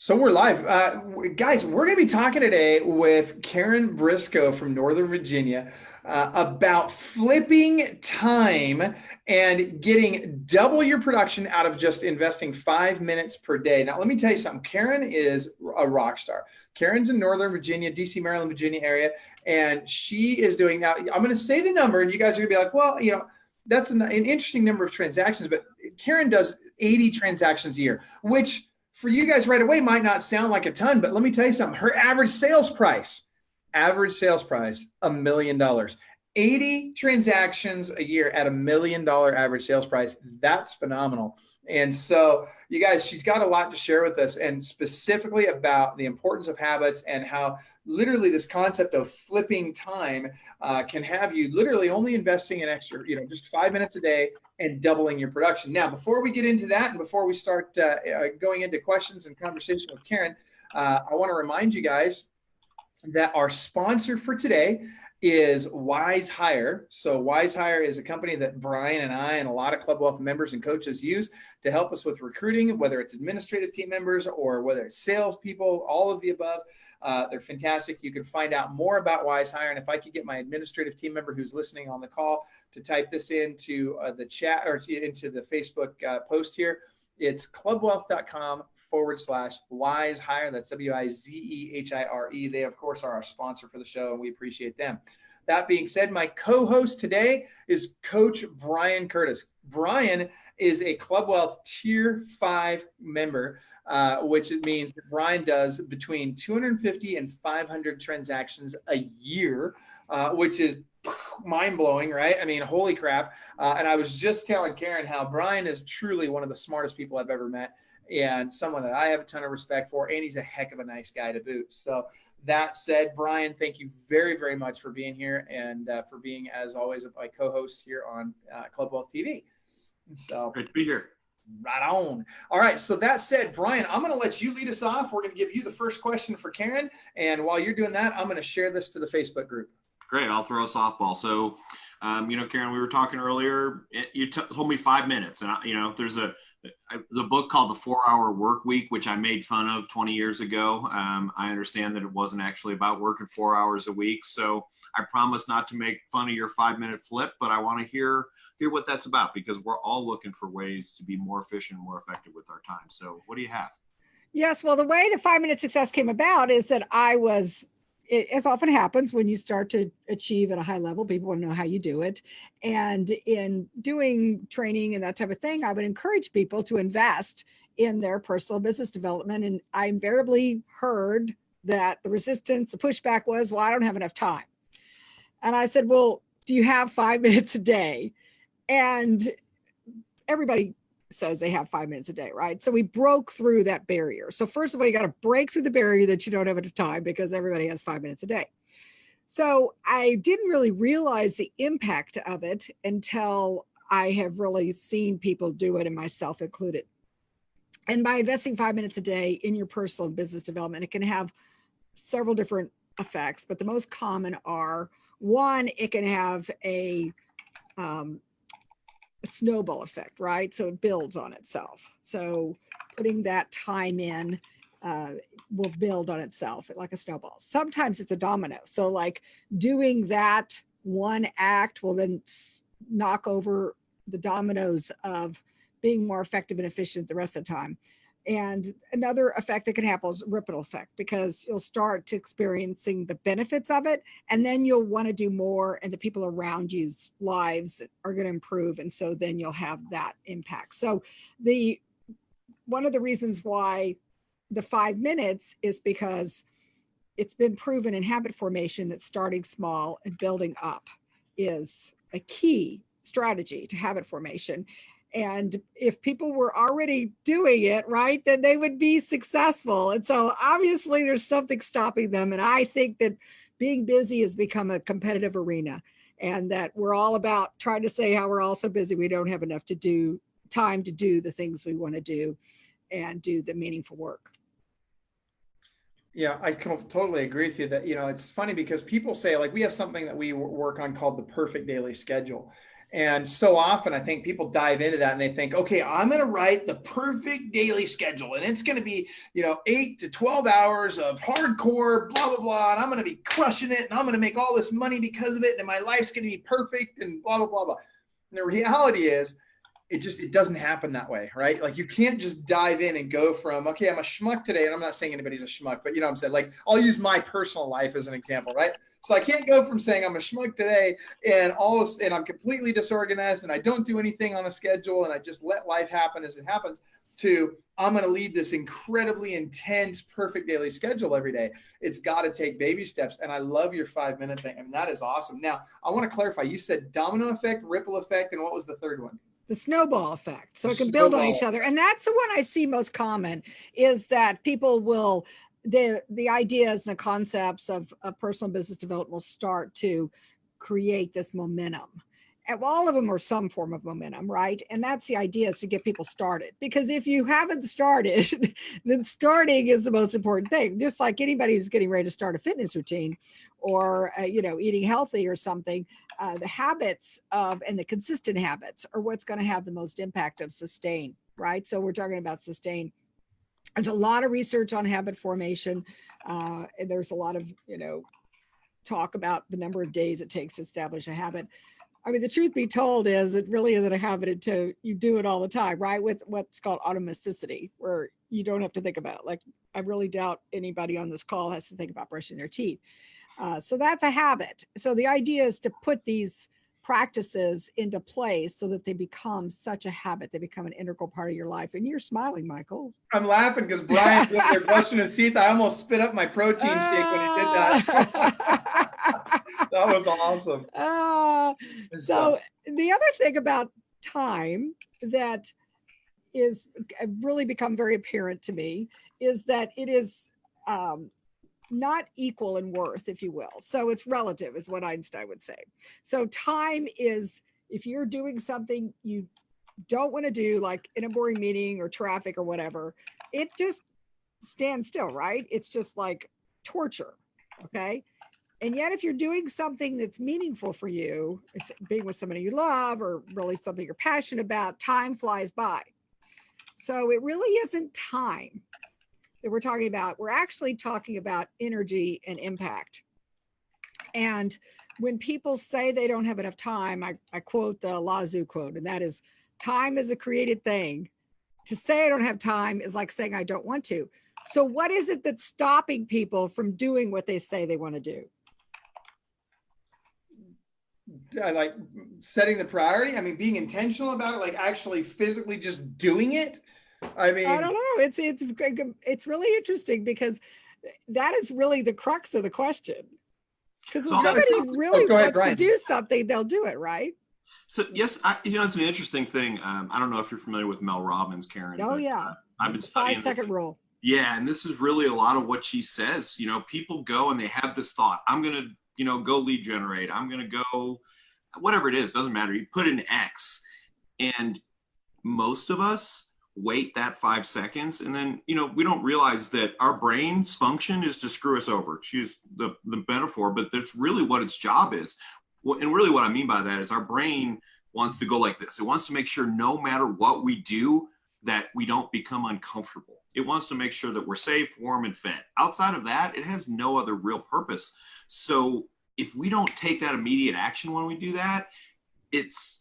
So we're live. Guys, we're going to be talking today with Karen Briscoe from Northern Virginia about flipping time and getting double your production out of just investing 5 minutes per day. Now, let me tell you something. Karen is a rock star. Karen's in Northern Virginia, DC, Maryland, Virginia area, and she is doing now. I'm going to say the number, and you guys are going to be like, well, that's an interesting number of transactions, but Karen does 80 transactions a year, which for you guys right away might not sound like a ton, but let me tell you something. Her average sales price, $1 million. 80 transactions a year at $1 million average sales price. That's phenomenal. And so you guys, she's got a lot to share with us, and specifically about the importance of habits and how literally this concept of flipping time can have you literally only investing an extra, just 5 minutes a day and doubling your production. Now, before we get into that and before we start going into questions and conversation with Karen, I want to remind you guys that our sponsor for today is Wise Hire. So Wise Hire is a company that Brian and I and a lot of Club Wealth members and coaches use to help us with recruiting, whether it's administrative team members or whether it's salespeople, all of the above. They're fantastic. You can find out more about Wise Hire. And if I could get my administrative team member who's listening on the call to type this into the chat or into the Facebook post here, it's clubwealth.com/Wise Hire. That's WIZEHIRE. They, of course, are our sponsor for the show, and we appreciate them. That being said, my co-host today is Coach Brian Curtis. Brian is a Club Wealth Tier 5 member, which means that Brian does between 250 and 500 transactions a year, which is mind-blowing, right? I mean, holy crap. And I was just telling Karen how Brian is truly one of the smartest people I've ever met, and someone that I have a ton of respect for, and he's a heck of a nice guy to boot. So that said, Brian, thank you very, very much for being here and for being, as always, my co-host here on Club Wealth TV. So great to be here. Right on. All right. So that said, Brian, I'm going to let you lead us off. We're going to give you the first question for Karen. And while you're doing that, I'm going to share this to the Facebook group. Great. I'll throw a softball. So, Karen, we were talking earlier, you told me 5 minutes, and there's the book called The 4-Hour Work Week, which I made fun of 20 years ago. I understand that it wasn't actually about working 4 hours a week. So I promise not to make fun of your 5-minute flip, but I want to hear what that's about, because we're all looking for ways to be more efficient, more effective with our time. So what do you have? Yes. Well, the way the 5-minute success came about is that as often happens when you start to achieve at a high level, people want to know how you do it. And in doing training and that type of thing, I would encourage people to invest in their personal business development. And I invariably heard that the resistance, the pushback was, well, I don't have enough time. And I said, well, do you have 5 minutes a day? And everybody says they have 5 minutes a day, right? So we broke through that barrier. So first of all, you got to break through the barrier that you don't have enough time, because everybody has 5 minutes a day. So I didn't really realize the impact of it until I have really seen people do it, and myself included. And by investing 5 minutes a day in your personal and business development, it can have several different effects, but the most common are, one, it can have a snowball effect, right? So it builds on itself. So putting that time in will build on itself like a snowball. Sometimes it's a domino. So like doing that one act will then knock over the dominoes of being more effective and efficient the rest of the time. And another effect that can happen is ripple effect, because you'll start to experiencing the benefits of it, and then you'll want to do more, and the people around you's lives are going to improve. And so then you'll have that impact. So one of the reasons why the 5 minutes is because it's been proven in habit formation that starting small and building up is a key strategy to habit formation. And if people were already doing it, right, then they would be successful. And so obviously there's something stopping them. And I think that being busy has become a competitive arena, and that we're all about trying to say how we're all so busy we don't have enough time to do the things we want to do and do the meaningful work. Yeah, I totally agree with you that, it's funny because people say, like, we have something that we work on called the perfect daily schedule. And so often I think people dive into that and they think, okay, I'm going to write the perfect daily schedule and it's going to be, 8 to 12 hours of hardcore, blah, blah, blah. And I'm going to be crushing it and I'm going to make all this money because of it. And my life's going to be perfect and blah, blah, blah, blah. And the reality is, it doesn't happen that way, right? Like you can't just dive in and go from, okay, I'm a schmuck today. And I'm not saying anybody's a schmuck, but you know what I'm saying? Like I'll use my personal life as an example, right? So I can't go from saying I'm a schmuck today and I'm completely disorganized and I don't do anything on a schedule and I just let life happen as it happens to I'm going to lead this incredibly intense, perfect daily schedule every day. It's got to take baby steps. And I love your 5-minute thing. I mean, that is awesome. Now I want to clarify, you said domino effect, ripple effect, and what was the third one? The snowball effect. So it can build on each other. And that's the one I see most common is that people will, the ideas and the concepts of personal business development will start to create this momentum. And all of them are some form of momentum, right? And that's the idea, is to get people started. Because if you haven't started, then starting is the most important thing. Just like anybody who's getting ready to start a fitness routine or, eating healthy or something, the habits and the consistent habits are what's going to have the most impact of sustain, right? So we're talking about sustain. There's a lot of research on habit formation. And there's a lot of, talk about the number of days it takes to establish a habit. I mean, the truth be told is it really isn't a habit until you do it all the time, right? With what's called automaticity, where you don't have to think about it. Like, I really doubt anybody on this call has to think about brushing their teeth. So that's a habit. So the idea is to put these practices into place so that they become such a habit. They become an integral part of your life. And you're smiling, Michael. I'm laughing because Brian's up there brushing his teeth. I almost spit up my protein shake when he did that. That was awesome. So the other thing about time that is really become very apparent to me is that it is not equal in worth, if you will. So it's relative, is what Einstein would say. So time is, if you're doing something you don't want to do, like in a boring meeting or traffic or whatever, it just stands still, right? It's just like torture. Okay. And yet, if you're doing something that's meaningful for you, it's being with somebody you love or really something you're passionate about, time flies by. So it really isn't time that we're talking about. We're actually talking about energy and impact. And when people say they don't have enough time, I quote the Lao Tzu quote, and that is, time is a created thing. To say I don't have time is like saying I don't want to. So what is it that's stopping people from doing what they say they want to do? Like setting the priority. I mean, being intentional about it, like actually physically just doing it. I mean, I don't know. It's really interesting because that is really the crux of the question. Because when somebody really wants to do something, they'll do it, right? So yes, it's an interesting thing. I don't know if you're familiar with Mel Robbins, Karen. Oh, but, yeah. I've been studying 5-second rule. Yeah, and this is really a lot of what she says. People go and they have this thought: I'm gonna, go lead generate. I'm gonna go, whatever it is, doesn't matter. You put in X, and most of us wait that 5 seconds, and then we don't realize that our brain's function is to screw us over. Choose the metaphor, but that's really what its job is. And really what I mean by that is our brain wants to go like this. It wants to make sure no matter what we do that we don't become uncomfortable. It wants to make sure that we're safe, warm, and fed. Outside of that, it has no other real purpose. So if we don't take that immediate action when we do that, it's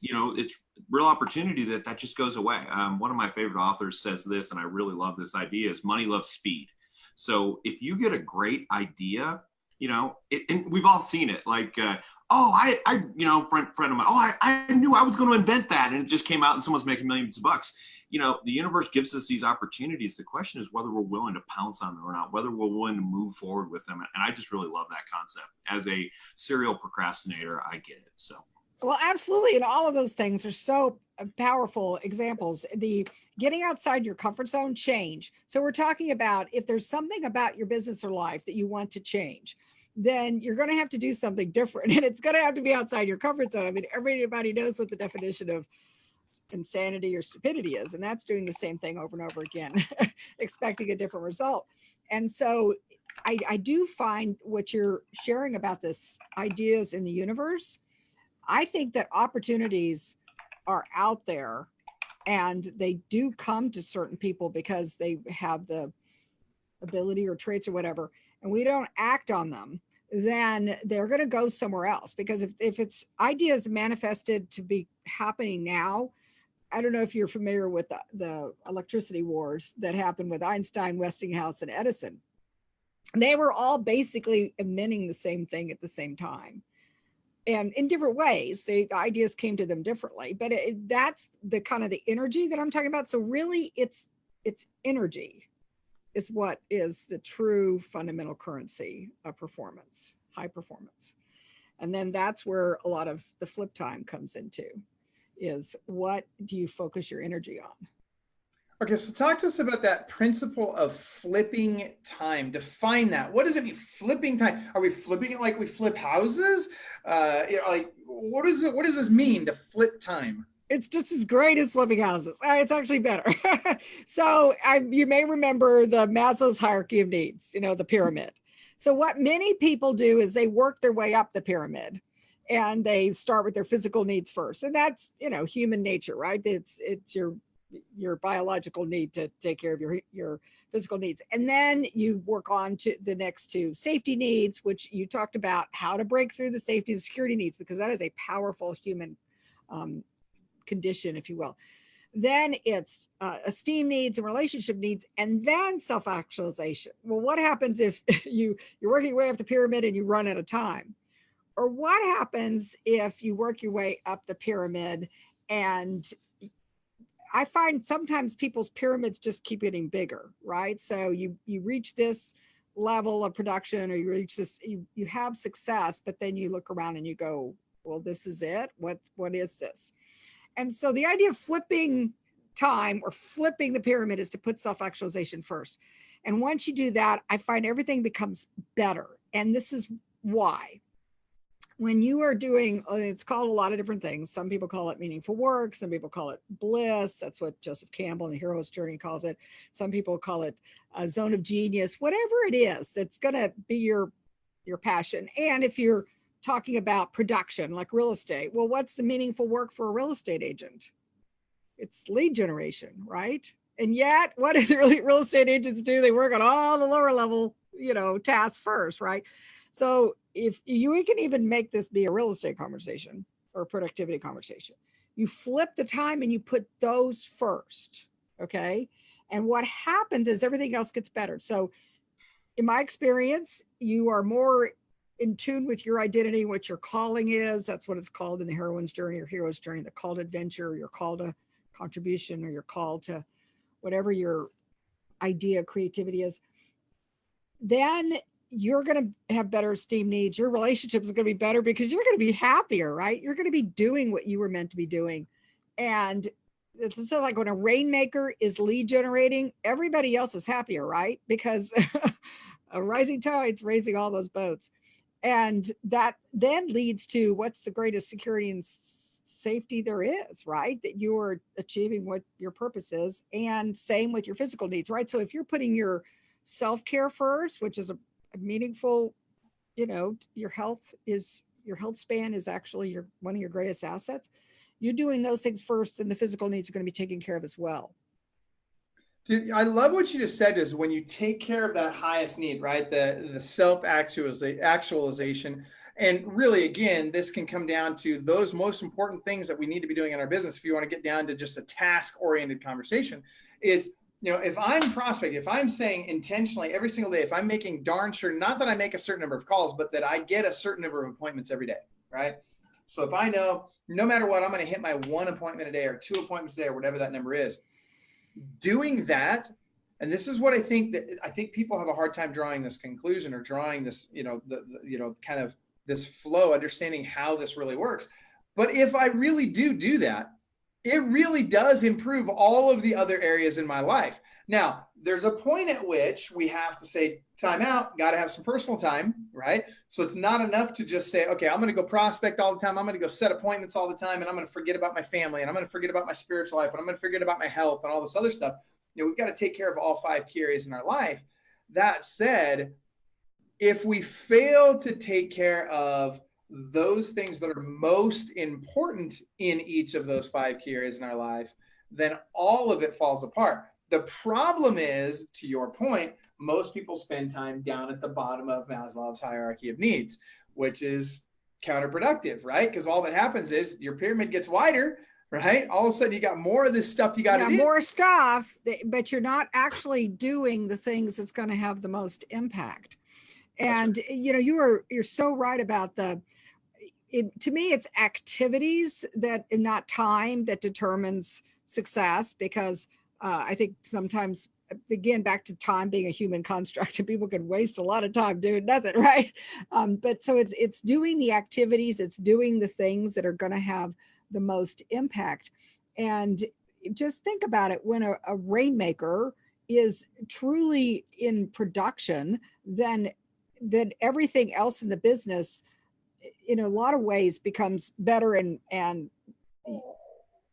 real opportunity that just goes away. One of my favorite authors says this, and I really love this idea, is money loves speed. So if you get a great idea, and we've all seen it, like, friend of mine, I knew I was going to invent that, and it just came out and someone's making millions of bucks. The universe gives us these opportunities. The question is whether we're willing to pounce on them or not, whether we're willing to move forward with them. And I just really love that concept. As a serial procrastinator, I get it. So. Well, absolutely. And all of those things are so powerful examples. The getting outside your comfort zone, change. So we're talking about if there's something about your business or life that you want to change, then you're going to have to do something different. And it's going to have to be outside your comfort zone. I mean, everybody knows what the definition of insanity or stupidity is, and that's doing the same thing over and over again, expecting a different result. And so I do find what you're sharing about this ideas in the universe I think that opportunities are out there, and they do come to certain people because they have the ability or traits or whatever, and we don't act on them, then they're going to go somewhere else. Because if it's ideas manifested to be happening now, I don't know if you're familiar with the electricity wars that happened with Einstein, Westinghouse, and Edison. They were all basically emitting the same thing at the same time, and in different ways. The ideas came to them differently, but that's the kind of the energy that I'm talking about. So really, it's energy is what is the true fundamental currency of performance, high performance. And then that's where a lot of the flip time comes into, is what do you focus your energy on? Okay, so talk to us about that principle of flipping time. Define that. What does it mean, flipping time? Are we flipping it like we flip houses? Like what is it? What does this mean to flip time? It's just as great as flipping houses. It's actually better. So you may remember the Maslow's hierarchy of needs, the pyramid. So what many people do is they work their way up the pyramid, and they start with their physical needs first. And that's, human nature, right? It's your biological need to take care of your physical needs. And then you work on to the next two safety needs, which you talked about how to break through the safety and security needs, because that is a powerful human condition, if you will. Then it's esteem needs and relationship needs, and then self-actualization. Well, what happens if you're working your way up the pyramid and you run out of time? Or what happens if you work your way up the pyramid, and I find sometimes people's pyramids just keep getting bigger, right? So you reach this level of production, or you reach this, you have success, but then you look around and you go, well, this is it. What is this? And so the idea of flipping time or flipping the pyramid is to put self-actualization first. And once you do that, I find everything becomes better. And this is why. When you are doing, it's called a lot of different things. Some people call it meaningful work. Some people call it bliss. That's what Joseph Campbell in the Hero's Journey calls it. Some people call it a zone of genius. Whatever it is, that's going to be your passion. And if you're talking about production, like real estate, well, what's the meaningful work for a real estate agent? It's lead generation, right? And yet, what do the real estate agents do? They work on all the lower level, tasks first, right? So if we can even make this be a real estate conversation or a productivity conversation, you flip the time and you put those first, okay? And what happens is everything else gets better. So in my experience, you are more in tune with your identity, what your calling is. That's what it's called in the heroine's journey or hero's journey, the call to adventure, your call to contribution, or your call to whatever your idea, creativity is. Then you're going to have better esteem needs. Your relationship is going to be better because you're going to be happier, right? You're going to be doing what you were meant to be doing. And it's sort of like when a rainmaker is lead generating, everybody else is happier, right? Because a rising tide's raising all those boats. And that then leads to what's the greatest security and safety there is, right? That you're achieving what your purpose is. And same with your physical needs, right? So if you're putting your self-care first, which is a meaningful, your health span is actually one of your greatest assets. You're doing those things first, and the physical needs are going to be taken care of as well. Dude, I love what you just said, is when you take care of that highest need, right? The self-actualization. And really, again, this can come down to those most important things that we need to be doing in our business. If you want to get down to just a task-oriented conversation, it's, if I'm prospecting, if I'm saying intentionally every single day, if I'm making darn sure, not that I make a certain number of calls, but that I get a certain number of appointments every day, right? So if I know no matter what, I'm going to hit my 1 appointment a day or 2 appointments a day or whatever that number is, doing that. And this is what I think people have a hard time drawing this conclusion or drawing this, kind of this flow, understanding how this really works. But if I really do that, it really does improve all of the other areas in my life. Now, there's a point at which we have to say, time out, got to have some personal time, right? So it's not enough to just say, okay, I'm going to go prospect all the time. I'm going to go set appointments all the time. And I'm going to forget about my family. And I'm going to forget about my spiritual life. And I'm going to forget about my health and all this other stuff. We've got to take care of all 5 key areas in our life. That said, if we fail to take care of those things that are most important in each of those 5 key areas in our life, then all of it falls apart. The problem is, to your point, most people spend time down at the bottom of Maslow's hierarchy of needs, which is counterproductive, right? Because all that happens is your pyramid gets wider, right? All of a sudden you got more of this stuff you got to do. More stuff, but you're not actually doing the things that's going to have the most impact. And you're so right about to me, it's activities that, and not time, that determines success, because I think sometimes, again, back to time being a human construct, and people can waste a lot of time doing nothing, right? But so it's doing the activities, it's doing the things that are going to have the most impact. And just think about it, when a rainmaker is truly in production, then everything else in the business, in a lot of ways, becomes better and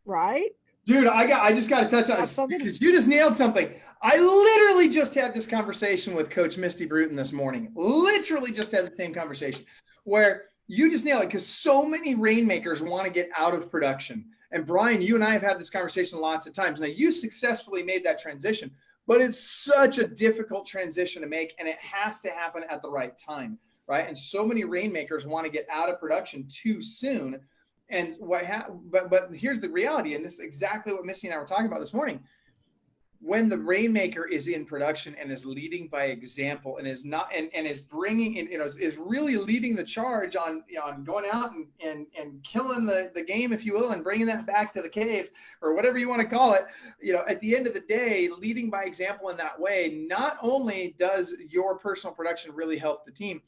right. Dude, I just got to touch on this because you just nailed something. I literally just had this conversation with Coach Misty Bruton this morning. Literally just had the same conversation where you just nailed it, because so many rainmakers want to get out of production. And Brian, you and I have had this conversation lots of times. Now, you successfully made that transition, but it's such a difficult transition to make, and it has to happen at the right time, right? And so many rainmakers want to get out of production too soon. And but here's the reality, and this is exactly what Missy and I were talking about this morning. When the rainmaker is in production and is leading by example, and is not and is bringing in, is really leading the charge on going out and killing the game, if you will, and bringing that back to the cave, or whatever you want to call it. At the end of the day, leading by example in that way, not only does your personal production really help the team,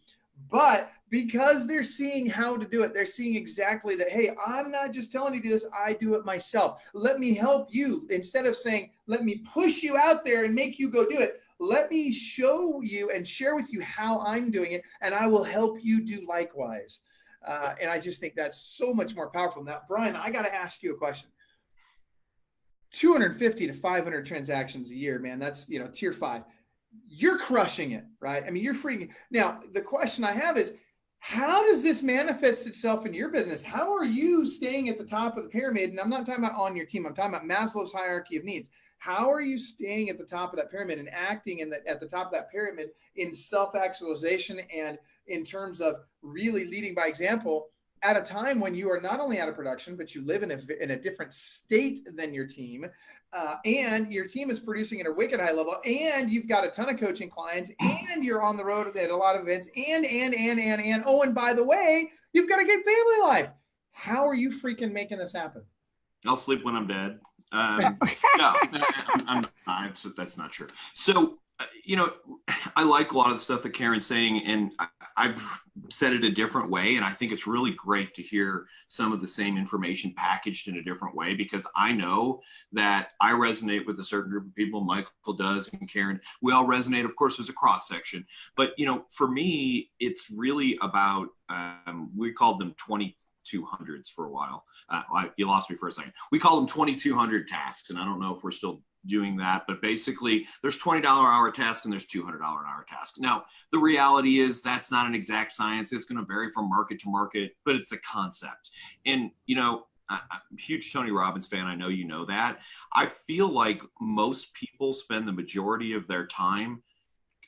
but because they're seeing how to do it, they're seeing exactly that, hey, I'm not just telling you to do this, I do it myself. Let me help you. Instead of saying, let me push you out there and make you go do it, let me show you and share with you how I'm doing it, and I will help you do likewise. And I just think that's so much more powerful. Now, Brian, I got to ask you a question. 250 to 500 transactions a year, man, that's, tier 5. You're crushing it, right? I mean, you're freaking. Now, the question I have is, how does this manifest itself in your business? How are you staying at the top of the pyramid? And I'm not talking about on your team. I'm talking about Maslow's hierarchy of needs. How are you staying at the top of that pyramid and acting at the top of that pyramid in self-actualization, and in terms of really leading by example at a time when you are not only out of production, but you live in a different state than your team, and your team is producing at a wicked high level, and you've got a ton of coaching clients, and you're on the road at a lot of events, and oh, and by the way, you've got a good family life. How are you freaking making this happen? I'll sleep when I'm dead. No, that's not true. So, I like a lot of the stuff that Karen's saying, and I've said it a different way. And I think it's really great to hear some of the same information packaged in a different way, because I know that I resonate with a certain group of people. Michael does, and Karen, we all resonate. Of course, there's a cross section, but for me, it's really about, we called them 2200s for a while. You lost me for a second. We call them 2200 tasks. And I don't know if we're still doing that, but basically there's $20 an hour task and there's $200 an hour task. Now, the reality is that's not an exact science. It's going to vary from market to market, but it's a concept. And, I'm a huge Tony Robbins fan. I know you know that. I feel like most people spend the majority of their time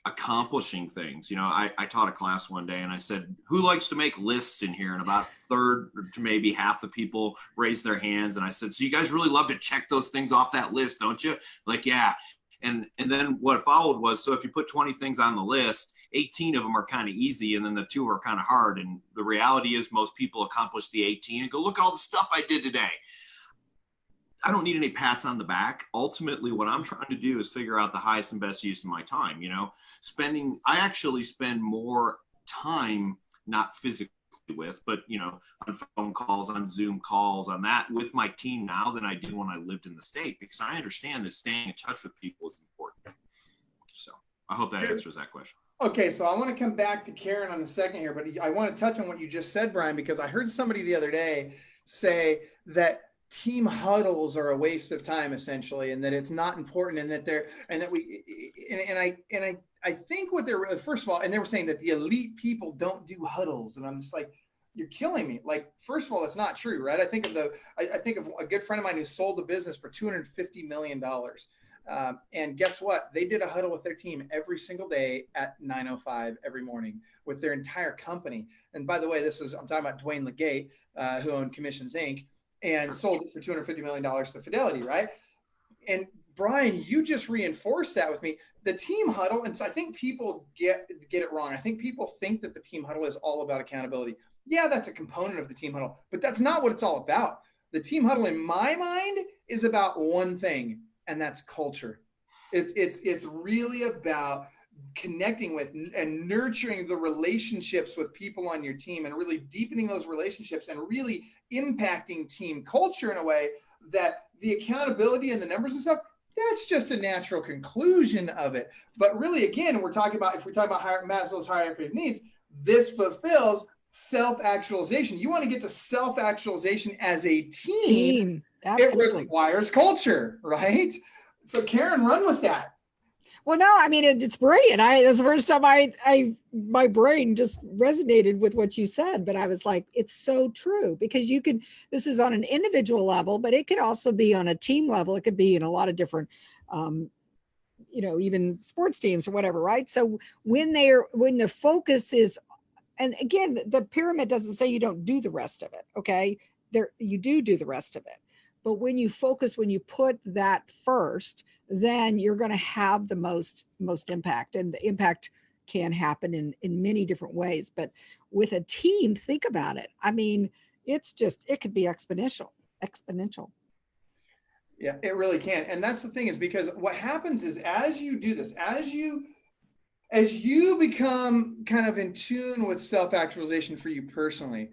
accomplishing things. I taught a class one day and I said, who likes to make lists in here? And about a third to maybe half the people raised their hands. And I said, so you guys really love to check those things off that list, don't you? Like, yeah. And then what followed was, so if you put 20 things on the list, 18 of them are kind of easy, and then the 2 are kind of hard. And the reality is most people accomplish the 18 and go, look, all the stuff I did today. I don't need any pats on the back. Ultimately, what I'm trying to do is figure out the highest and best use of my time. I actually spend more time, not physically with, but, on phone calls, on Zoom calls, on that with my team now than I did when I lived in the state, because I understand that staying in touch with people is important. So I hope that answers that question. Okay, so I want to come back to Karen in a second here, but I want to touch on what you just said, Brian, because I heard somebody the other day say that team huddles are a waste of time, essentially, and that it's not important, and that I think what they're, first of all, and they were saying that the elite people don't do huddles, and I'm just like, you're killing me. Like, first of all, that's not true, right? I think of a good friend of mine who sold the business for $250 million. And guess what? They did a huddle with their team every single day at 9:05 every morning with their entire company. And by the way, I'm talking about Dwayne Legate, who owned Commissions Inc. and sold it for $250 million to Fidelity, right? And Brian, you just reinforced that with me. The team huddle, and so I think people get it wrong. I think people think that the team huddle is all about accountability. Yeah, that's a component of the team huddle, but that's not what it's all about. The team huddle, in my mind, is about one thing, and that's culture. It's really about connecting with and nurturing the relationships with people on your team and really deepening those relationships and really impacting team culture in a way that the accountability and the numbers and stuff, that's just a natural conclusion of it. But really, again, if we're talking about Maslow's hierarchy of needs, this fulfills self-actualization. You want to get to self-actualization as a team. Absolutely. It requires culture, right? So Karen, run with that. Well, no, I mean, it's brilliant. That's the first time my brain just resonated with what you said, but I was like, it's so true, because this is on an individual level, but it could also be on a team level. It could be in a lot of different, even sports teams or whatever, right? So when the focus is, and again, the pyramid doesn't say you don't do the rest of it. Okay. You do the rest of it. But when you put that first, then you're going to have the most impact, and the impact can happen in many different ways. But with a team, think about it. I mean, it could be exponential. Yeah, it really can. And that's the thing, is because what happens is, as you do this, as you become kind of in tune with self-actualization for you personally,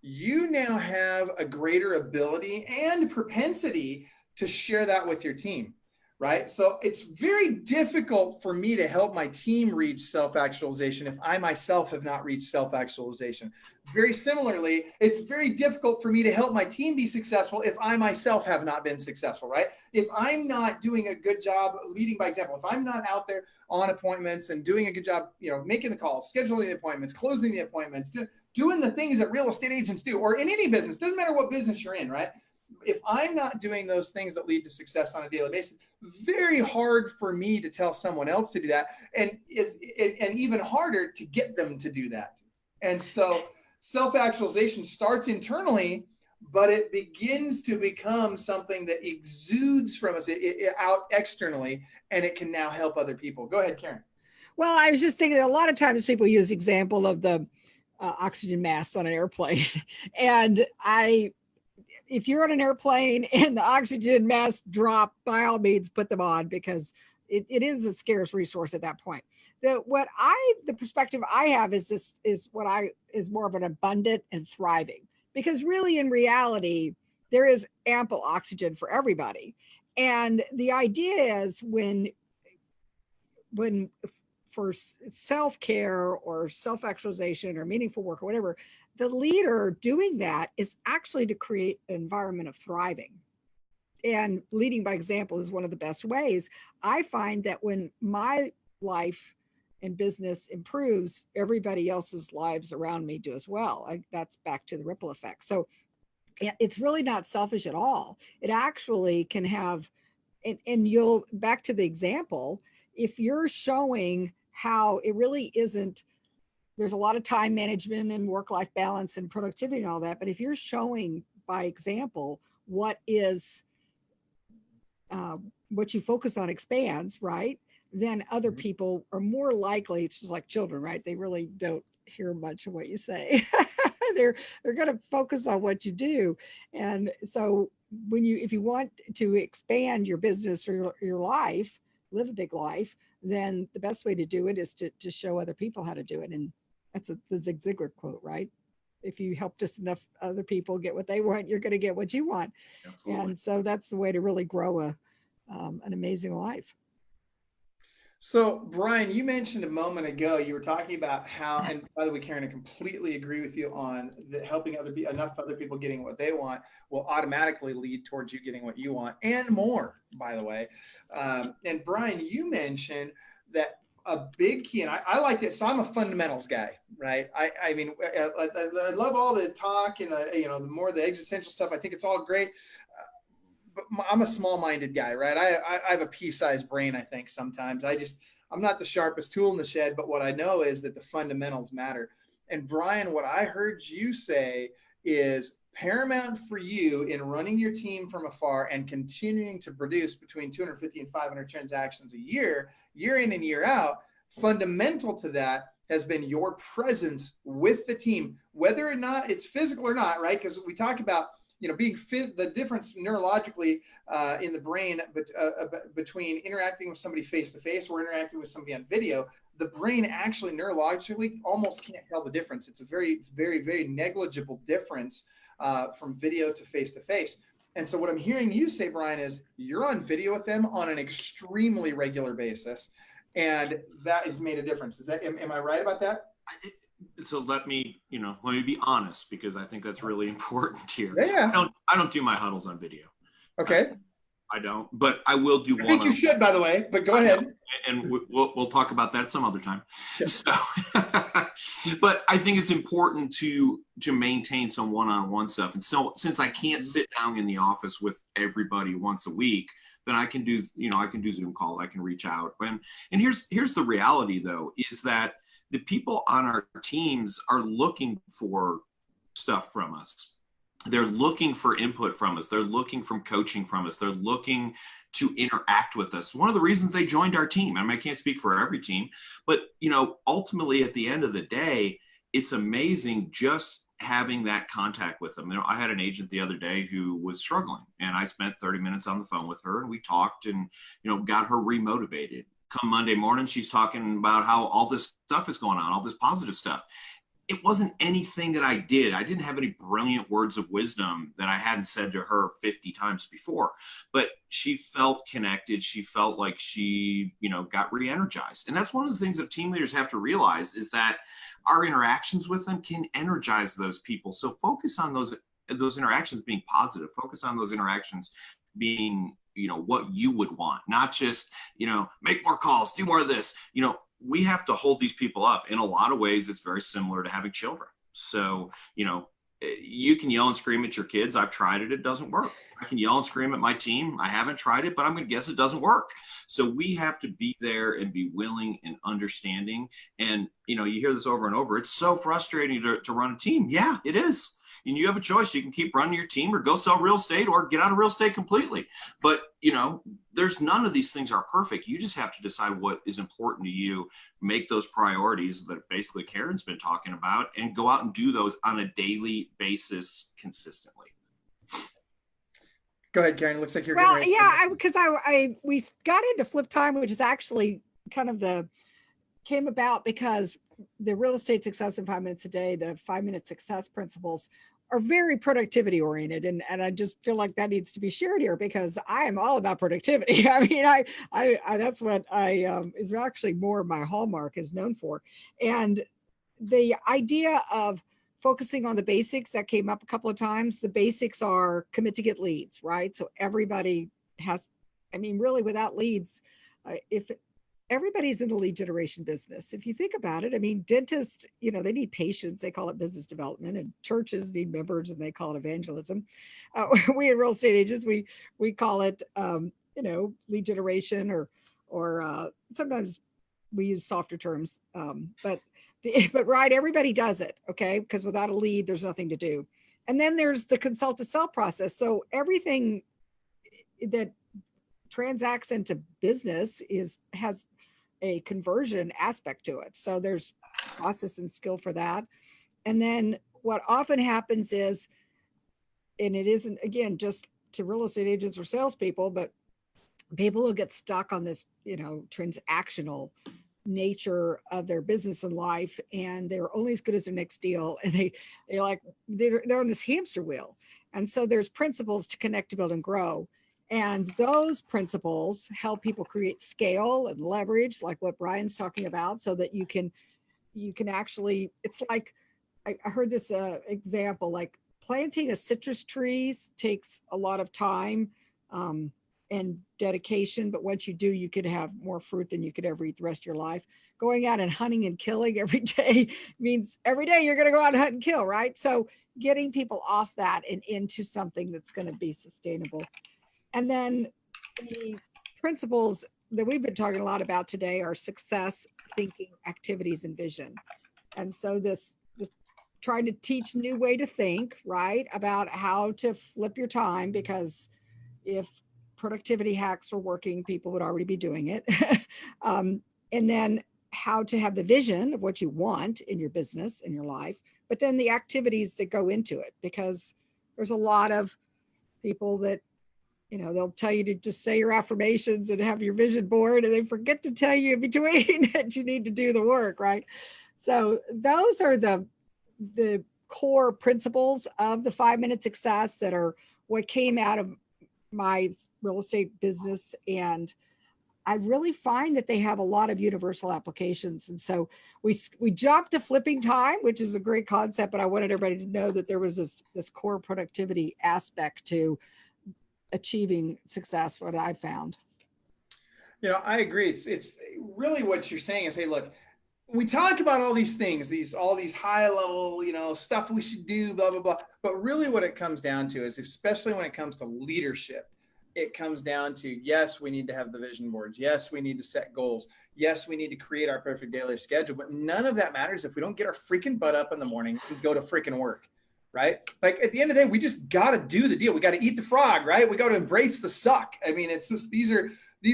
you now have a greater ability and propensity to share that with your team, right? So it's very difficult for me to help my team reach self-actualization if I myself have not reached self-actualization. Very similarly, it's very difficult for me to help my team be successful if I myself have not been successful, right? If I'm not doing a good job leading by example, if I'm not out there on appointments and doing a good job, making the calls, scheduling the appointments, closing the appointments, doing the things that real estate agents do, or in any business, doesn't matter what business you're in, right? If I'm not doing those things that lead to success on a daily basis, very hard for me to tell someone else to do that, and even harder to get them to do that. And so self-actualization starts internally, but it begins to become something that exudes from us out externally, and it can now help other people. Go ahead, Karen. Well, I was just thinking, a lot of times people use the example of the oxygen masks on an airplane. And if you're on an airplane and the oxygen masks drop, by all means, put them on, because it is a scarce resource at that point. The perspective I have is more of an abundant and thriving, because really, in reality, there is ample oxygen for everybody. And the idea is, when for self-care or self-actualization or meaningful work or whatever, the leader doing that is actually to create an environment of thriving. And leading by example is one of the best ways. I find that when my life and business improves, everybody else's lives around me do as well. That's back to the ripple effect. So it's really not selfish at all. It actually can have, and you'll, back to the example, if you're showing how it really isn't, there's a lot of time management and work-life balance and productivity and all that, but if you're showing by example what you focus on expands, right, then other people are more likely, it's just like children, right? They really don't hear much of what you say. they're going to focus on what you do. And so if you want to expand your business or your life, live a big life, then the best way to do it is to show other people how to do it. And that's the Zig Ziglar quote, right? If you help just enough other people get what they want, you're going to get what you want. Absolutely. And so that's the way to really grow an amazing life. So, Brian, you mentioned a moment ago, you were talking about how, and by the way, Karen, I completely agree with you on that helping enough other people getting what they want will automatically lead towards you getting what you want and more, by the way. And Brian, you mentioned that a big key, and I like this. So I'm a fundamentals guy, right? I mean, I love all the talk and the more the existential stuff. I think it's all great, but I'm a small-minded guy, right? I have a pea-sized brain. I think sometimes I'm not the sharpest tool in the shed, but what I know is that the fundamentals matter. And Brian, what I heard you say is paramount for you in running your team from afar and continuing to produce between 250 and 500 transactions a year in and year out. Fundamental to that has been your presence with the team, whether or not it's physical or not, right? Because we talk about being the difference neurologically in the brain between interacting with somebody face to face or interacting with somebody on video. The brain actually neurologically almost can't tell the difference. It's a very, very, very negligible difference from video to face to face. And so what I'm hearing you say, Brian, is you're on video with them on an extremely regular basis, and that has made a difference. Am I right about that? So let me be honest, because I think that's really important here. Yeah. I don't do my huddles on video. Okay. I don't, but I will do. I think you should, by the way. But go ahead. And we'll talk about that some other time. Yeah. So, but I think it's important to maintain some one-on-one stuff. And so, since I can't sit down in the office with everybody once a week, then I can do Zoom call. I can reach out. And here's the reality, though, is that the people on our teams are looking for stuff from us. They're looking for input from us. They're looking for coaching from us. They're looking to interact with us. One of the reasons they joined our team, I mean, I can't speak for every team, but ultimately at the end of the day, it's amazing just having that contact with them. I had an agent the other day who was struggling, and I spent 30 minutes on the phone with her, and we talked and, got her remotivated. Come Monday morning, she's talking about how all this stuff is going on, all this positive stuff. It wasn't anything that I did. I didn't have any brilliant words of wisdom that I hadn't said to her 50 times before, but she felt connected. She felt like she, got re-energized. And that's one of the things that team leaders have to realize, is that our interactions with them can energize those people. So focus on those interactions being positive. Focus on those interactions being, what you would want, not just, make more calls, do more of this. We have to hold these people up. In a lot of ways, it's very similar to having children. So, you can yell and scream at your kids. I've tried it. It doesn't work. I can yell and scream at my team. I haven't tried it, but I'm going to guess it doesn't work. So we have to be there and be willing and understanding. And, you hear this over and over. It's so frustrating to run a team. Yeah, it is. And you have a choice. You can keep running your team or go sell real estate or get out of real estate completely. But, there's none of these things are perfect. You just have to decide what is important to you, make those priorities that basically Karen's been talking about, and go out and do those on a daily basis consistently. Go ahead, Karen. It looks like you're because we got into flip time, which is actually kind of came about because the real estate success in 5 minutes a day, the 5-minute success principles are very productivity oriented. And I just feel like that needs to be shared here, because I am all about productivity. I mean, I that's what is actually more my hallmark is known for. And the idea of focusing on the basics that came up a couple of times, the basics are commit to get leads, right? So everybody has, really without leads, if everybody's in the lead generation business. If you think about it, dentists, they need patients. They call it business development, and churches need members, and they call it evangelism. We in real estate agents, we call it, lead generation, or sometimes we use softer terms. But right, everybody does it, okay? Because without a lead, there's nothing to do. And then there's the consult to sell process. So everything that transacts into business has a conversion aspect to it. So there's process and skill for that. And then what often happens is, and it isn't, again, just to real estate agents or salespeople, but people will get stuck on this, transactional nature of their business and life, and they're only as good as their next deal. And they're on this hamster wheel. And so there's principles to connect, to build, and grow. And those principles help people create scale and leverage, like what Brian's talking about, so that you can actually, it's like, I heard this example, like planting a citrus tree takes a lot of time. and dedication. But once you do, you could have more fruit than you could ever eat the rest of your life. Going out and hunting and killing every day means every day you're going to go out and hunt and kill, right? So getting people off that and into something that's going to be sustainable. And then the principles that we've been talking a lot about today are success, thinking, activities, and vision. And so this trying to teach new way to think, right, about how to flip your time, because if productivity hacks were working, people would already be doing it. And then how to have the vision of what you want in your business, in your life, but then the activities that go into it, because there's a lot of people that, they'll tell you to just say your affirmations and have your vision board, and they forget to tell you in between that you need to do the work, right? So those are the core principles of the 5 minute success that are what came out of my real estate business. And I really find that they have a lot of universal applications. And so we jumped to flipping time, which is a great concept, but I wanted everybody to know that there was this core productivity aspect to achieving success, what I found. I agree. It's really what you're saying is, hey, look, we talk about all these things, all these high level, stuff we should do, blah, blah, blah. But really what it comes down to is, especially when it comes to leadership, it comes down to, yes, we need to have the vision boards. Yes, we need to set goals. Yes, we need to create our perfect daily schedule. But none of that matters if we don't get our freaking butt up in the morning and go to freaking work, right? Like at the end of the day, we just got to do the deal. We got to eat the frog, right? We got to embrace the suck. I mean, it's just, these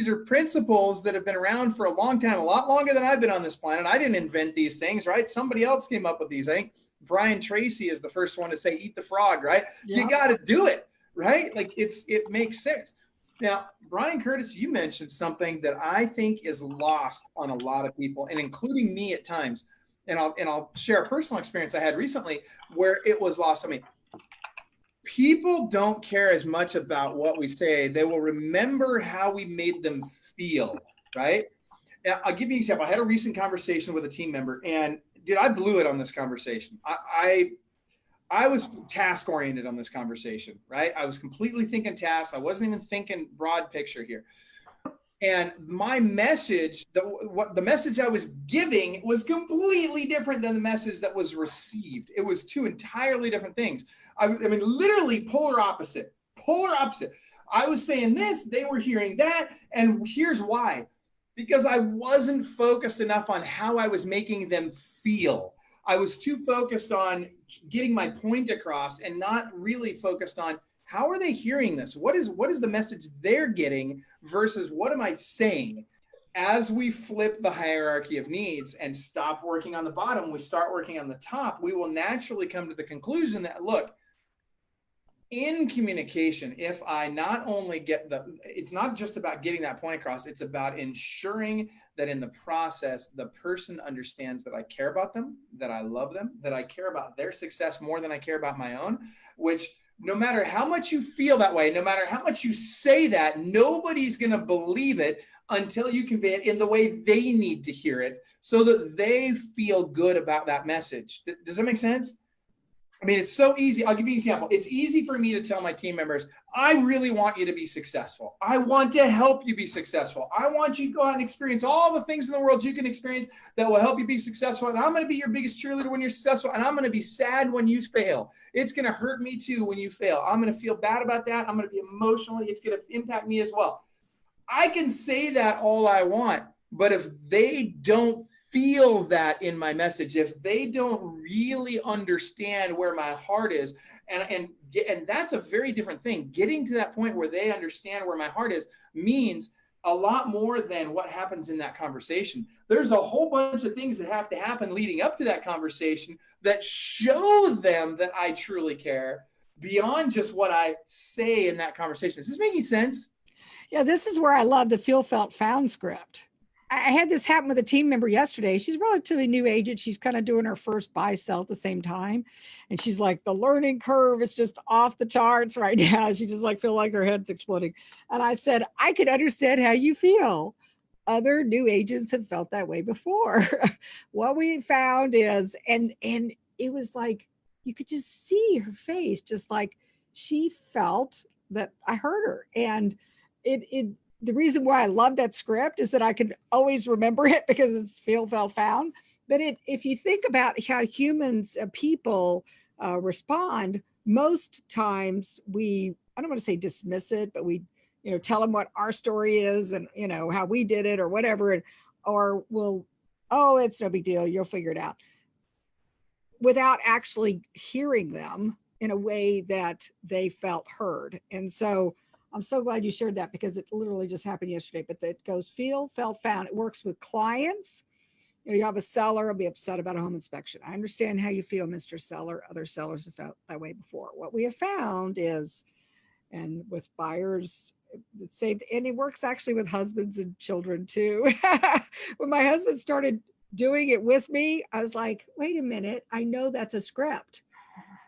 are principles that have been around for a long time, a lot longer than I've been on this planet. I didn't invent these things, right? Somebody else came up with these. I think Brian Tracy is the first one to say, eat the frog, right? Yep. You got to do it, right? Like it makes sense. Now, Brian Curtis, you mentioned something that I think is lost on a lot of people, and including me at times. And I'll share a personal experience I had recently where it was lost on me. People don't care as much about what we say. They will remember how we made them feel, right? Now, I'll give you an example. I had a recent conversation with a team member, and dude, I blew it on this conversation. I was task oriented on this conversation, right? I was completely thinking tasks. I wasn't even thinking broad picture here. And my message, the message I was giving was completely different than the message that was received. It was two entirely different things. I mean, literally polar opposite. I was saying this, they were hearing that. And here's why. Because I wasn't focused enough on how I was making them feel. I was too focused on getting my point across and not really focused on how are they hearing this? What is the message they're getting versus what am I saying? As we flip the hierarchy of needs and stop working on the bottom, we start working on the top, we will naturally come to the conclusion that, look, in communication, if I not only it's not just about getting that point across, it's about ensuring that in the process, the person understands that I care about them, that I love them, that I care about their success more than I care about my own, which no matter how much you feel that way, no matter how much you say that, nobody's going to believe it until you convey it in the way they need to hear it so that they feel good about that message. Does that make sense? I mean, it's so easy. I'll give you an example. It's easy for me to tell my team members, I really want you to be successful. I want to help you be successful. I want you to go out and experience all the things in the world you can experience that will help you be successful. And I'm going to be your biggest cheerleader when you're successful. And I'm going to be sad when you fail. It's going to hurt me too when you fail. I'm going to feel bad about that. I'm going to be emotionally, it's going to impact me as well. I can say that all I want, but if they don't feel that in my message, if they don't really understand where my heart is, and that's a very different thing. Getting to that point where they understand where my heart is means a lot more than what happens in that conversation. There's a whole bunch of things that have to happen leading up to that conversation that show them that I truly care beyond just what I say in that conversation. Is this making sense? Yeah, this is where I love the feel, felt, found script. I had this happen with a team member yesterday. She's a relatively new agent. She's kind of doing her first buy sell at the same time. And she's like, the learning curve is just off the charts right now. She just like feel like her head's exploding. And I said, I could understand how you feel. Other new agents have felt that way before. What we found is, and it was like, you could just see her face, just like she felt that I heard her. And the reason why I love that script is that I can always remember it because it's feel, felt, found. But if you think about how humans, people respond, most times I don't want to say dismiss it, but we, tell them what our story is and, how we did it or whatever. Or we'll, oh, it's no big deal. You'll figure it out, without actually hearing them in a way that they felt heard. And so I'm so glad you shared that because it literally just happened yesterday. But it goes feel, felt, found. It works with clients. You have a seller will be upset about a home inspection. I understand how you feel, Mr. Seller. Other sellers have felt that way before. What we have found is, and with buyers, it saved, and it works actually with husbands and children too. When my husband started doing it with me, I was like, wait a minute, I know that's a script,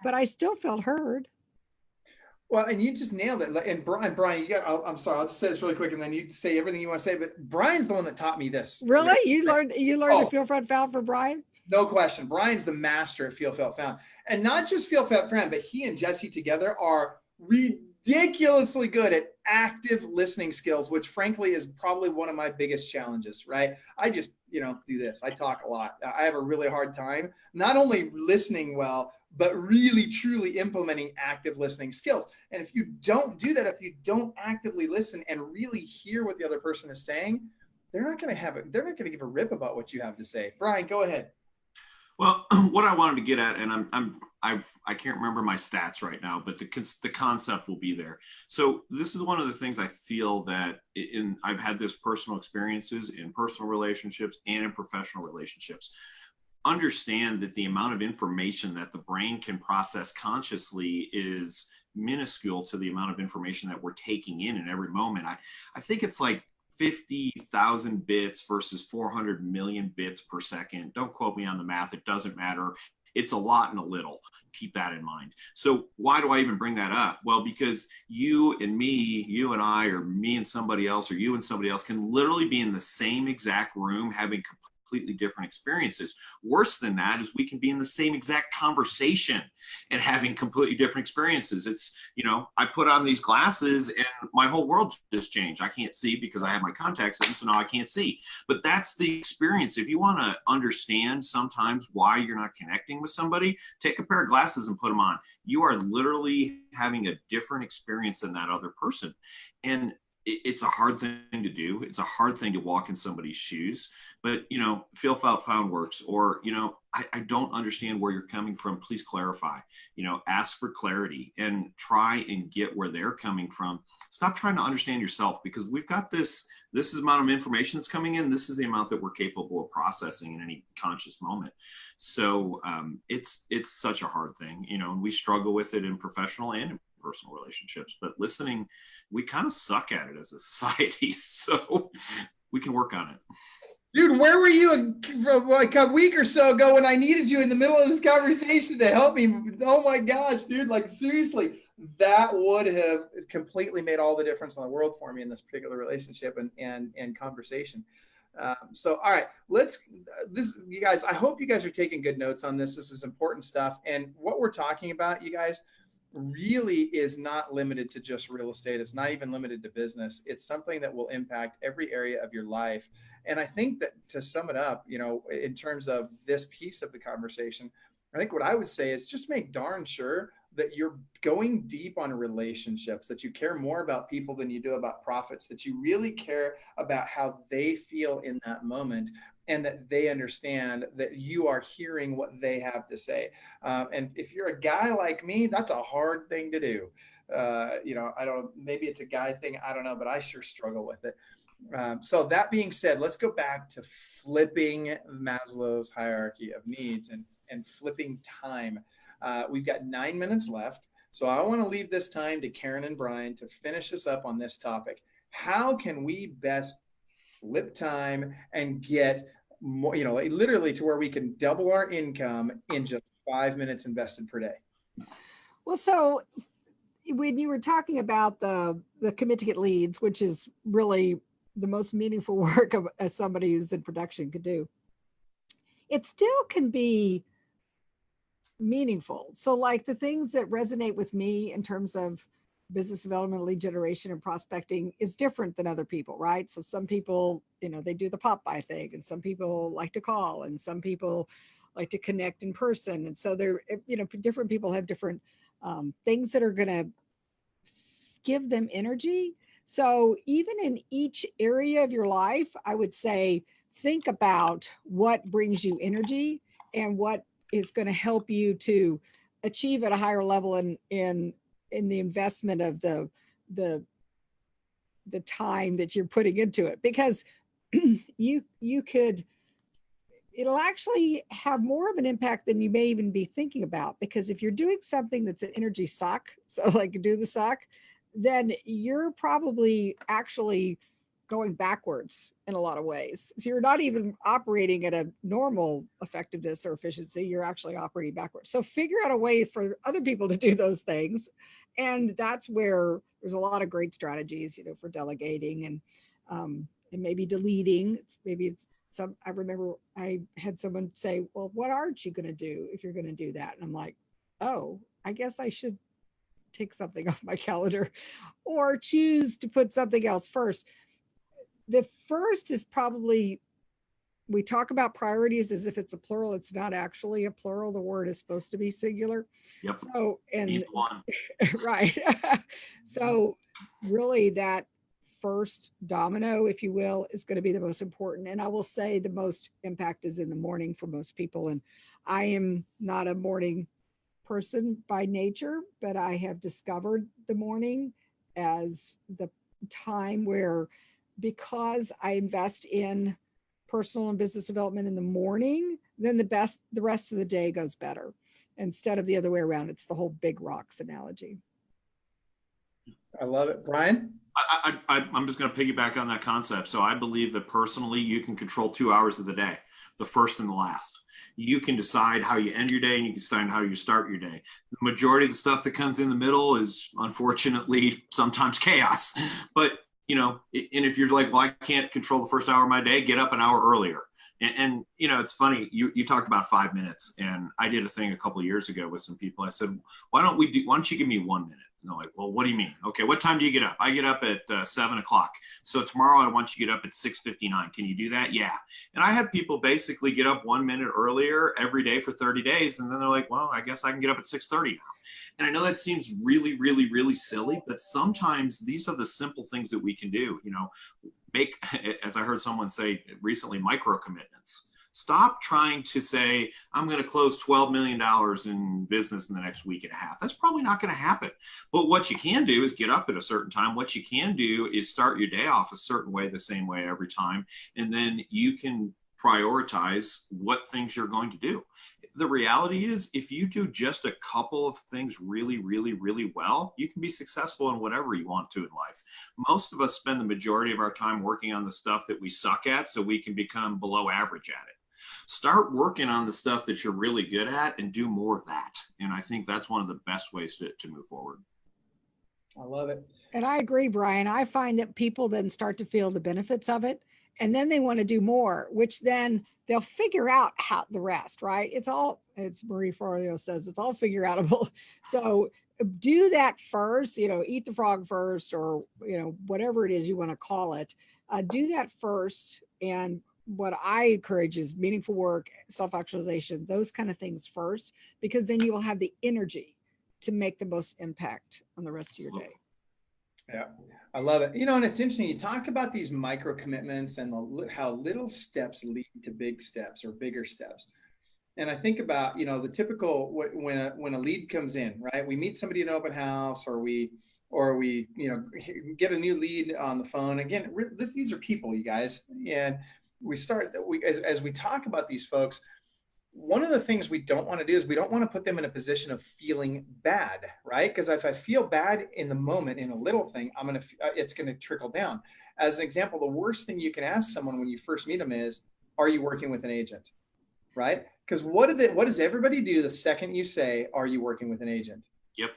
but I still felt heard. Well, and you just nailed it. And Brian, I'm sorry, I'll just say this really quick and then you say everything you want to say, but Brian's the one that taught me this. Really? You learned the feel, felt, found from Brian? No question. Brian's the master of feel, felt, found. And not just feel, felt, found, but he and Jesse together are ridiculously good at active listening skills, which frankly is probably one of my biggest challenges, right? I just, do this. I talk a lot. I have a really hard time, not only listening well, but really truly implementing active listening skills. And if you don't do that, if you don't actively listen and really hear what the other person is saying, they're not going to give a rip about what you have to say. Brian, go ahead. Well, what I wanted to get at, and I can't remember my stats right now, but the concept will be there. So this is one of the things I feel that I've had this personal experiences in personal relationships and in professional relationships. Understand that the amount of information that the brain can process consciously is minuscule to the amount of information that we're taking in every moment. I think it's like 50,000 bits versus 400 million bits per second. Don't quote me on the math. It doesn't matter. It's a lot and a little. Keep that in mind. So why do I even bring that up? Well, because you and me, you and I, or me and somebody else, or you and somebody else can literally be in the same exact room having completely different experiences. Worse than that is we can be in the same exact conversation and having completely different experiences. It's, I put on these glasses and my whole world just changed. I can't see because I have my contacts in, so now I can't see. But that's the experience. If you want to understand sometimes why you're not connecting with somebody, take a pair of glasses and put them on. You are literally having a different experience than that other person. And it's a hard thing to do. It's a hard thing to walk in somebody's shoes, but feel, felt, found works. Or, I don't understand where you're coming from. Please clarify, ask for clarity and try and get where they're coming from. Stop trying to understand yourself, because we've got this is the amount of information that's coming in. This is the amount that we're capable of processing in any conscious moment. So it's such a hard thing, and we struggle with it in professional and in personal relationships, but listening, we kind of suck at it as a society. So we can work on it. Dude, where were you like a week or so ago when I needed you in the middle of this conversation to help me? Oh my gosh, dude, like seriously, that would have completely made all the difference in the world for me in this particular relationship and conversation. So, all right, you guys, I hope you guys are taking good notes on this. This is important stuff. And what we're talking about, you guys, really is not limited to just real estate. It's not even limited to business. It's something that will impact every area of your life. And I think that to sum it up, in terms of this piece of the conversation, I think what I would say is just make darn sure that you're going deep on relationships, that you care more about people than you do about profits, that you really care about how they feel in that moment, and that they understand that you are hearing what they have to say. And if you're a guy like me, that's a hard thing to do. Maybe it's a guy thing, I don't know, but I sure struggle with it. So that being said, let's go back to flipping Maslow's hierarchy of needs and flipping time. We've got 9 minutes left. So I want to leave this time to Karen and Brian to finish us up on this topic. How can we best flip time and get more, literally to where we can double our income in just 5 minutes invested per day? Well, so when you were talking about the commit to get leads, which is really the most meaningful work as somebody who's in production could do, it still can be meaningful. So like the things that resonate with me in terms of business development, lead generation, and prospecting is different than other people, right? So some people, they do the pop by thing, and some people like to call, and some people like to connect in person. And so they're, different people have different things that are going to give them energy. So even in each area of your life, I would say, think about what brings you energy and what is going to help you to achieve at a higher level in the investment of the time that you're putting into it, because you could, it'll actually have more of an impact than you may even be thinking about. Because if you're doing something that's an energy suck, so like do the suck, then you're probably actually going backwards in a lot of ways. So you're not even operating at a normal effectiveness or efficiency. You're actually operating backwards. So figure out a way for other people to do those things. And that's where there's a lot of great strategies, for delegating and maybe deleting. Maybe it's some, I remember I had someone say, well, what aren't you going to do if you're going to do that? And I'm like, oh, I guess I should take something off my calendar or choose to put something else first. The first is probably, we talk about priorities as if it's a plural. It's not actually a plural. The word is supposed to be singular. Yep. So, and one. right. So really that first domino, if you will, is going to be the most important. And I will say the most impact is in the morning for most people. And I am not a morning person by nature, but I have discovered the morning as the time where, because I invest in personal and business development in the morning, then the rest of the day goes better instead of the other way around. It's the whole big rocks analogy. I love it. Brian? I'm just going to piggyback on that concept. So I believe that personally, you can control 2 hours of the day, the first and the last. You can decide how you end your day, and you can decide how you start your day. The majority of the stuff that comes in the middle is unfortunately sometimes chaos. But, and if you're like, well, I can't control the first hour of my day, get up an hour earlier. And it's funny, you talked about 5 minutes, and I did a thing a couple of years ago with some people. I said, why don't you give me 1 minute? And they're like, well, what do you mean? Okay, what time do you get up? I get up at 7 o'clock. So tomorrow I want you to get up at 6:59. Can you do that? Yeah. And I had people basically get up 1 minute earlier every day for 30 days. And then they're like, well, I guess I can get up at 6:30 now. And I know that seems really, really, really silly, but sometimes these are the simple things that we can do. Make, as I heard someone say recently, micro commitments. Stop trying to say, I'm going to close $12 million in business in the next week and a half. That's probably not going to happen. But what you can do is get up at a certain time. What you can do is start your day off a certain way, the same way every time. And then you can prioritize what things you're going to do. The reality is, if you do just a couple of things really, really, really well, you can be successful in whatever you want to in life. Most of us spend the majority of our time working on the stuff that we suck at so we can become below average at it. Start working on the stuff that you're really good at and do more of that. And I think that's one of the best ways to move forward. I love it. And I agree, Brian. I find that people then start to feel the benefits of it, and then they want to do more, which then they'll figure out how the rest, right? It's Marie Forleo says, it's all figure outable. So do that first, eat the frog first, or, whatever it is you want to call it. Do that first. And what I encourage is meaningful work, self-actualization, those kind of things first, because then you will have the energy to make the most impact on the rest of your day. Yeah, I love it. And it's interesting. You talk about these micro commitments and how little steps lead to big steps or bigger steps. And I think about, the typical when a lead comes in, right? We meet somebody in an open house, or we get a new lead on the phone. Again, these are people, you guys, and we start as we talk about these folks. One of the things we don't want to do is we don't want to put them in a position of feeling bad, right? Because if I feel bad in the moment in a little thing, it's going to trickle down. As an example, the worst thing you can ask someone when you first meet them is, "Are you working with an agent?" Right? Because what does everybody do the second you say, "Are you working with an agent?" Yep.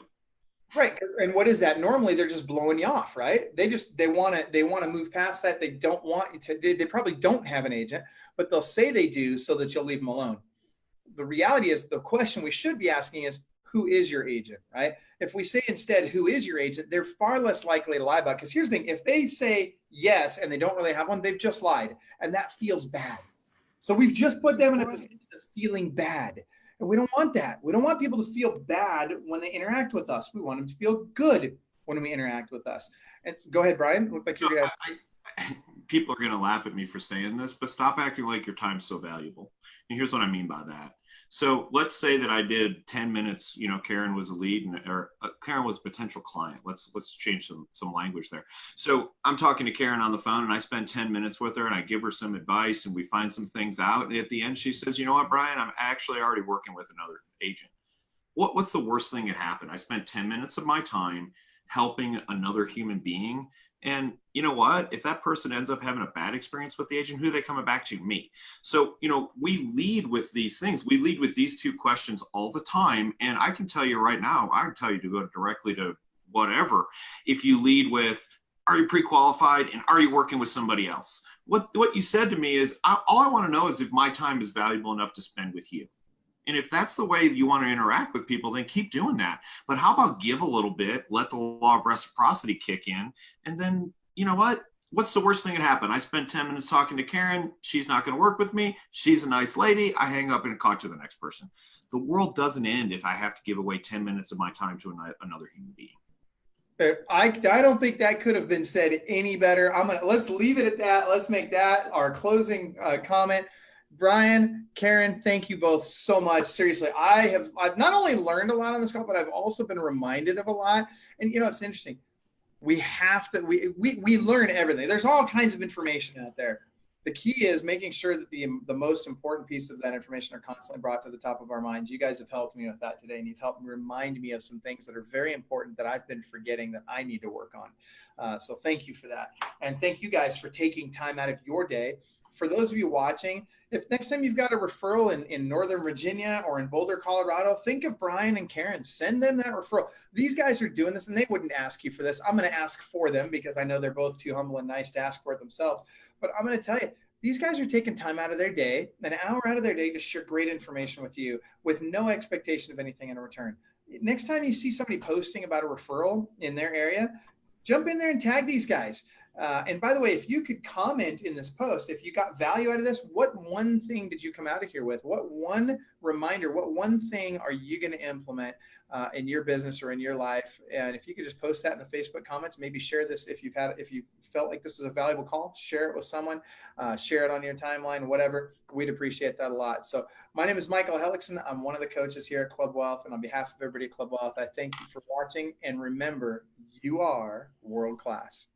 Right. And what is that? Normally they're just blowing you off, right? They want to move past that. They don't want you to, they probably don't have an agent, but they'll say they do so that you'll leave them alone. The reality is, the question we should be asking is, who is your agent, right? If we say instead, who is your agent, they're far less likely to lie about it. Because here's the thing, if they say yes and they don't really have one, they've just lied. And that feels bad. So we've just put them in a position of feeling bad. And we don't want that. We don't want people to feel bad when they interact with us. We want them to feel good when we interact with us. And go ahead, Brian. Look like you're gonna. People are going to laugh at me for saying this, but stop acting like your time's so valuable. And here's what I mean by that. So let's say that I did 10 minutes, you know, Karen was a lead or Karen was a potential client. Let's change some language there. So I'm talking to Karen on the phone and I spend 10 minutes with her and I give her some advice and we find some things out. And at the end, she says, you know what, Brian, I'm actually already working with another agent. What's the worst thing that happened? I spent 10 minutes of my time helping another human being. And you know what? If that person ends up having a bad experience with the agent, who are they coming back to? Me. So, you know, we lead with these things. We lead with these two questions all the time. And I can tell you right now, I can tell you to go directly to whatever. If you lead with, are you pre-qualified and are you working with somebody else? What you said to me is, all I want to know is if my time is valuable enough to spend with you. And if that's the way you want to interact with people, then keep doing that. But how about give a little bit, let the law of reciprocity kick in, and then, you know what? What's the worst thing that happened? I spent 10 minutes talking to Karen. She's not going to work with me. She's a nice lady. I hang up and talk to the next person. The world doesn't end if I have to give away 10 minutes of my time to another human being. I don't think that could have been said any better. Let's leave it at that. Let's make that our closing comment. Brian, Karen, thank you both so much. Seriously, I've not only learned a lot on this call, but I've also been reminded of a lot. And you know, it's interesting. We have to we learn everything. There's all kinds of information out there. The key is making sure that the most important pieces of that information are constantly brought to the top of our minds. You guys have helped me with that today, and you've helped remind me of some things that are very important that I've been forgetting that I need to work on. So thank you for that. And thank you guys for taking time out of your day. For those of you watching, if next time you've got a referral in Northern Virginia or in Boulder, Colorado, think of Brian and Karen. Send them that referral. These guys are doing this, and they wouldn't ask you for this. I'm going to ask for them because I know they're both too humble and nice to ask for it themselves. But I'm going to tell you, these guys are taking time out of their day, an hour out of their day to share great information with you with no expectation of anything in return. Next time you see somebody posting about a referral in their area, jump in there and tag these guys. And by the way, if you could comment in this post, if you got value out of this, what one thing did you come out of here with? What one reminder, what one thing are you going to implement in your business or in your life? And if you could just post that in the Facebook comments, maybe share this if you felt like this was a valuable call, share it with someone, share it on your timeline, whatever. We'd appreciate that a lot. So my name is Michael Hellickson. I'm one of the coaches here at Club Wealth. And on behalf of everybody at Club Wealth, I thank you for watching. And remember, you are world class.